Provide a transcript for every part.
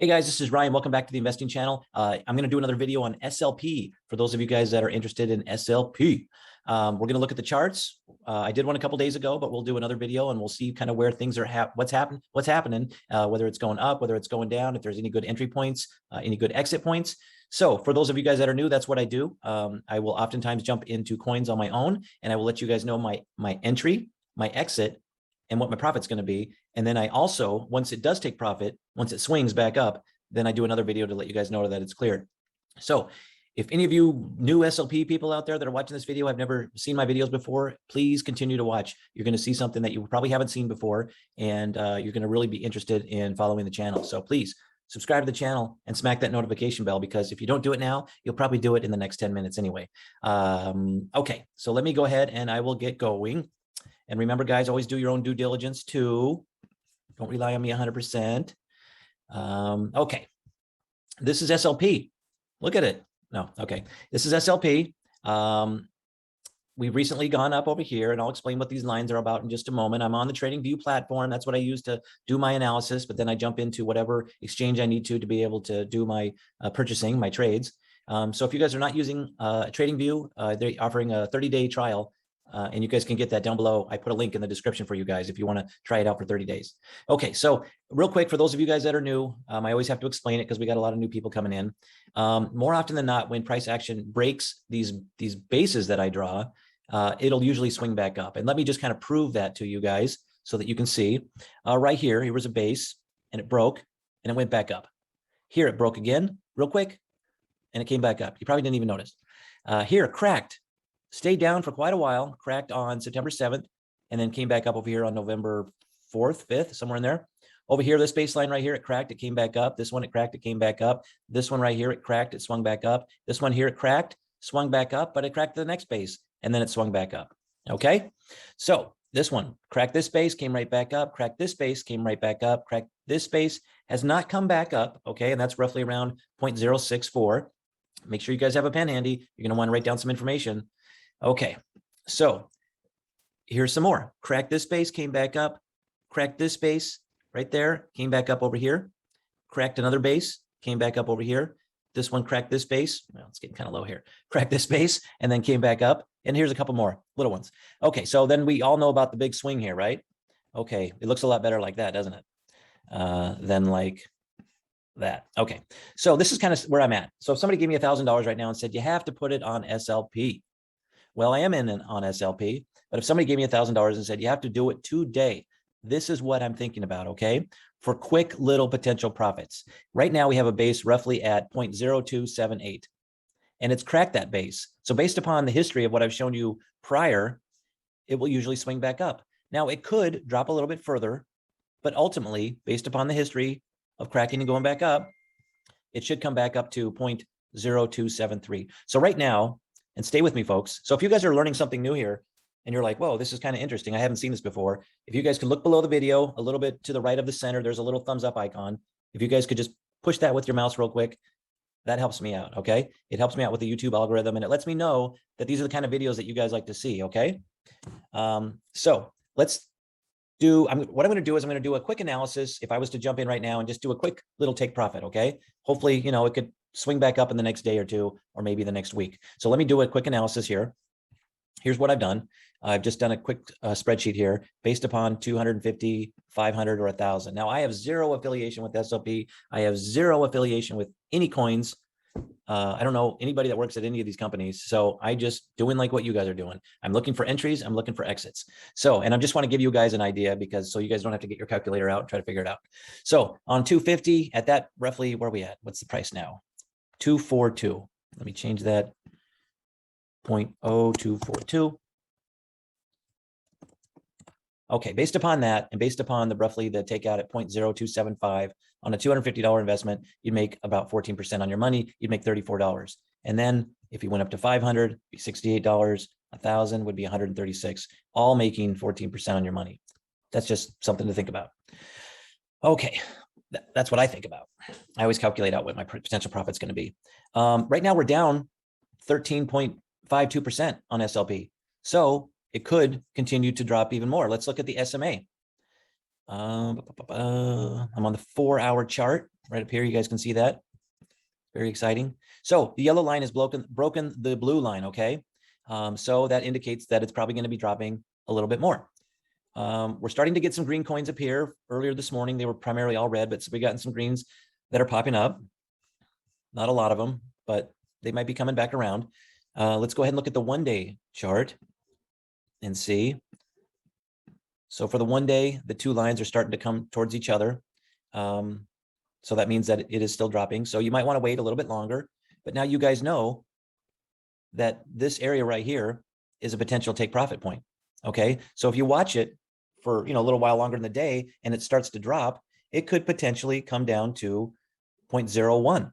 Hey guys, this is Ryan. Welcome back to the investing channel. I'm going to do another video on SLP for those of you guys that are interested in SLP. We're going to look at the charts. I did one a couple days ago, but we'll do another video and we'll see kind of where things are, what's happening, whether it's going up, whether it's going down, if there's any good entry points, any good exit points. So for those of you guys that are new, that's what I do. I will oftentimes jump into coins on my own, and I will let you guys know my entry, my exit, and what my profit's going to be. And then I also, once it does take profit, once it swings back up, then I do another video to let you guys know that it's cleared. So if any of you new SLP people out there that are watching this video have never seen my videos before, please continue to watch. You're going to see something that you probably haven't seen before, and you're going to really be interested in following the channel. So please subscribe to the channel and smack that notification bell, because if you don't do it now, you'll probably do it in the next 10 minutes anyway. Okay, so let me go ahead and I will get going. And remember, guys, always do your own due diligence too. Don't rely on me 100%. Okay, this is SLP. Look at it. No, okay, this is SLP. We've recently gone up over here, and I'll explain what these lines are about in just a moment. I'm on the TradingView platform. That's what I use to do my analysis, but then I jump into whatever exchange I need to be able to do my purchasing, my trades. So if you guys are not using TradingView, they're offering a 30-day trial. And you guys can get that down below. I put a link in the description for you guys if you want to try it out for 30 days. Okay, so real quick, for those of you guys that are new, I always have to explain it because we got a lot of new people coming in. More often than not, when price action breaks these bases that I draw, it'll usually swing back up. And let me just kind of prove that to you guys so that you can see. Right here, here was a base, and it broke, and it went back up. Here it broke again, real quick, and it came back up. You probably didn't even notice. Here it cracked. Stayed down for quite a while, cracked on September 7th, and then came back up over here on November 4th, 5th, somewhere in there. Over here, this baseline right here, it cracked, it came back up. This one, it cracked, it came back up. This one right here, it cracked, it swung back up. This one here, it cracked, swung back up, but it cracked the next base, and then it swung back up. Okay, so this one, cracked this base, came right back up, cracked this base, came right back up, cracked this base, has not come back up, okay, and that's roughly around 0.064. Make sure you guys have a pen handy. You're going to want to write down some information. Okay, so here's some more. Cracked this base, came back up, cracked this base right there, came back up over here, cracked another base, came back up over here. This one cracked this base. Well, it's getting kind of low here. Cracked this base and then came back up. And here's a couple more little ones. Okay, so then we all know about the big swing here, right? Okay, it looks a lot better like that, doesn't it? Than like that. Okay, so this is kind of where I'm at. So if somebody gave me $1,000 right now and said, you have to put it on SLP. Well, I am on SLP, but if somebody gave me $1,000 and said, you have to do it today, this is what I'm thinking about, okay? For quick little potential profits. Right now, we have a base roughly at 0.0278, and it's cracked that base. So based upon the history of what I've shown you prior, it will usually swing back up. Now, it could drop a little bit further, but ultimately, based upon the history of cracking and going back up, it should come back up to 0.0273. So right now, and stay with me, folks. So if you guys are learning something new here and you're like, whoa, this is kind of interesting, I haven't seen this before. If you guys could look below the video, a little bit to the right of the center, there's a little thumbs up icon. If you guys could just push that with your mouse real quick, that helps me out, okay? It helps me out with the YouTube algorithm, and it lets me know that these are the kind of videos that you guys like to see, okay? So let's do, what I'm going to do is I'm going to do a quick analysis. If I was to jump in right now and just do a quick little take profit, okay? Hopefully, you know, it could swing back up in the next day or two, or maybe the next week. So let me do a quick analysis here. Here's what I've done. I've just done a quick spreadsheet here based upon 250, 500, or 1,000. Now I have zero affiliation with SLP. I have zero affiliation with any coins. I don't know anybody that works at any of these companies. So I just doing like what you guys are doing. I'm looking for entries. I'm looking for exits. So, and I just want to give you guys an idea, because so you guys don't have to get your calculator out and try to figure it out. So on 250, at that roughly, where are we at? What's the price now? 242. Let me change that. 0.0242. Okay, based upon that, and based upon the roughly the takeout at 0.0275 on a $250 investment, you'd make about 14% on your money. You'd make $34. And then if you went up to 500, it'd be $68. 1,000 would be 136, all making 14% on your money. That's just something to think about. Okay, that's what I think about. I always calculate out what my potential profit's going to be. Right now, we're down 13.52% on SLP. So it could continue to drop even more. Let's look at the SMA. I'm on the 4-hour chart. right up here. You guys can see that. Very exciting. So the yellow line has broken the blue line, okay? So that indicates that it's probably going to be dropping a little bit more. We're starting to get some green coins up here. Earlier this morning, they were primarily all red, but so we gotten some greens that are popping up. Not a lot of them, but they might be coming back around. Let's go ahead and look at the 1-day chart and see. So for the 1 day, the two lines are starting to come towards each other. So that means that it is still dropping. So you might want to wait a little bit longer, but now you guys know that this area right here is a potential take profit point. Okay. So if you watch it for, a little while longer in the day and it starts to drop, it could potentially come down to 0.01,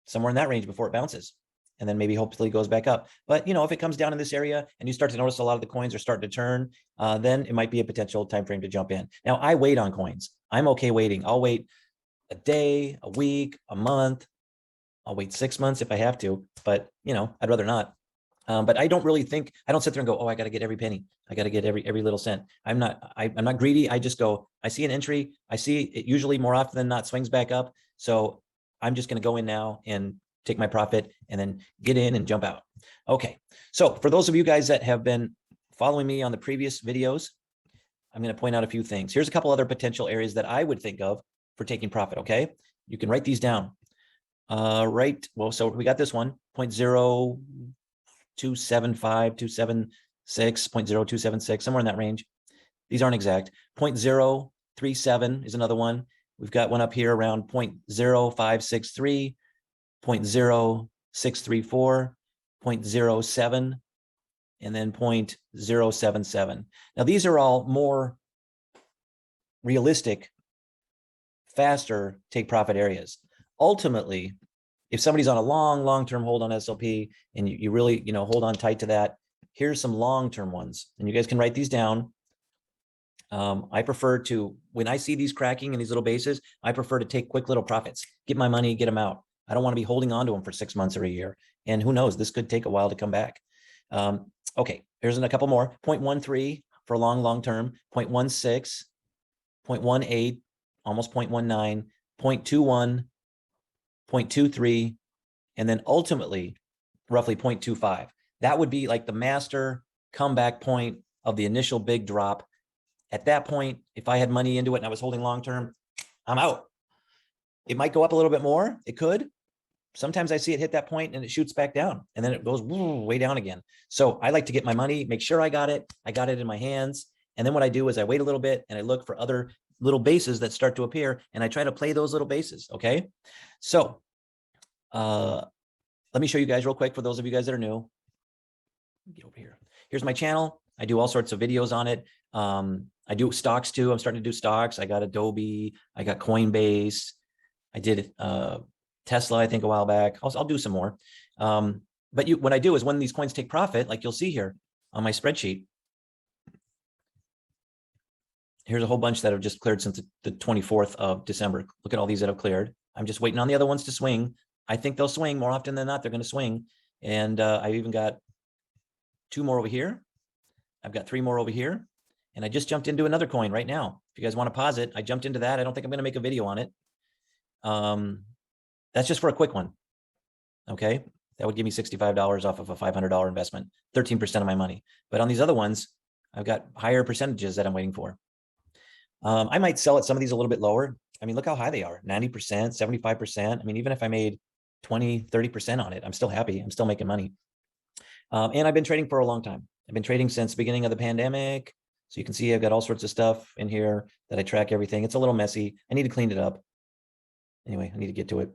somewhere in that range before it bounces. And then maybe hopefully goes back up. But, if it comes down in this area and you start to notice a lot of the coins are starting to turn, then it might be a potential time frame to jump in. Now, I wait on coins. I'm okay waiting. I'll wait a day, a week, a month. I'll wait 6 months if I have to, but I'd rather not. But I don't really think, I don't sit there and go, oh, I got to get every penny. I got to get every little cent. I'm not greedy. I just go, I see an entry. I see it usually more often than not swings back up. So I'm just going to go in now and take my profit and then get in and jump out. Okay. So for those of you guys that have been following me on the previous videos, I'm going to point out a few things. Here's a couple other potential areas that I would think of for taking profit. Okay. You can write these down. Right. Well, so we got this one, 0.0275, 276, 0.0276, somewhere in that range. These aren't exact. 0.037 is another one. We've got one up here around 0.0563, 0.0634, 0.07, and then 0.077. Now, these are all more realistic, faster take profit areas. Ultimately, if somebody's on a long-term hold on SLP and you really, hold on tight to that, here's some long-term ones. And you guys can write these down. I prefer to, when I see these cracking in these little bases, I prefer to take quick little profits, get my money, get them out. I don't want to be holding on to them for 6 months or a year. And who knows, this could take a while to come back. Okay, here's a couple more. 0.13 for long term, 0.16, 0.18, almost 0.19, 0.21, 0.23, and then ultimately roughly 0.25. That would be like the master comeback point of the initial big drop. At that point, if I had money into it and I was holding long-term, I'm out. It might go up a little bit more. It could. Sometimes I see it hit that point and it shoots back down and then it goes way down again. So I like to get my money, make sure I got it in my hands. And then what I do is I wait a little bit and I look for other little bases that start to appear and I try to play those little bases. Okay. So let me show you guys real quick for those of you guys that are new. Get over here. Here's my channel. I do all sorts of videos on it. I do stocks too. I'm starting to do stocks. I got Adobe. I got Coinbase. I did Tesla, I think, a while back. I'll do some more. But what I do is when these coins take profit, like you'll see here on my spreadsheet, here's a whole bunch that have just cleared since the 24th of December. Look at all these that have cleared. I'm just waiting on the other ones to swing. I think they'll swing more often than not. They're going to swing. And I've even got 2 more over here. I've got 3 more over here. And I just jumped into another coin right now. If you guys want to pause it, I jumped into that. I don't think I'm going to make a video on it. That's just for a quick one. Okay. That would give me $65 off of a $500 investment, 13% of my money. But on these other ones, I've got higher percentages that I'm waiting for. I might sell at some of these a little bit lower. I mean, look how high they are, 90%, 75%. I mean, even if I made 20, 30% on it, I'm still happy. I'm still making money. And I've been trading for a long time. I've been trading since the beginning of the pandemic. So you can see I've got all sorts of stuff in here that I track everything. It's a little messy. I need to clean it up. Anyway, I need to get to it.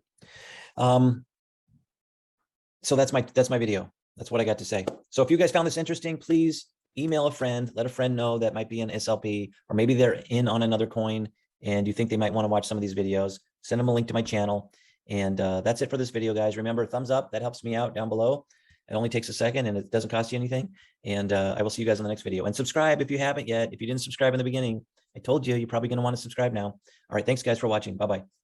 So that's my video. That's what I got to say. So if you guys found this interesting, please email a friend, let a friend know that might be an SLP, or maybe they're in on another coin and you think they might want to watch some of these videos. Send them a link to my channel. And that's it for this video, guys. Remember, thumbs up, that helps me out down below. It only takes a second and it doesn't cost you anything. And I will see you guys in the next video. And subscribe if you haven't yet. If you didn't subscribe in the beginning, I told you, you're probably going to want to subscribe now. All right. Thanks, guys, for watching. Bye-bye.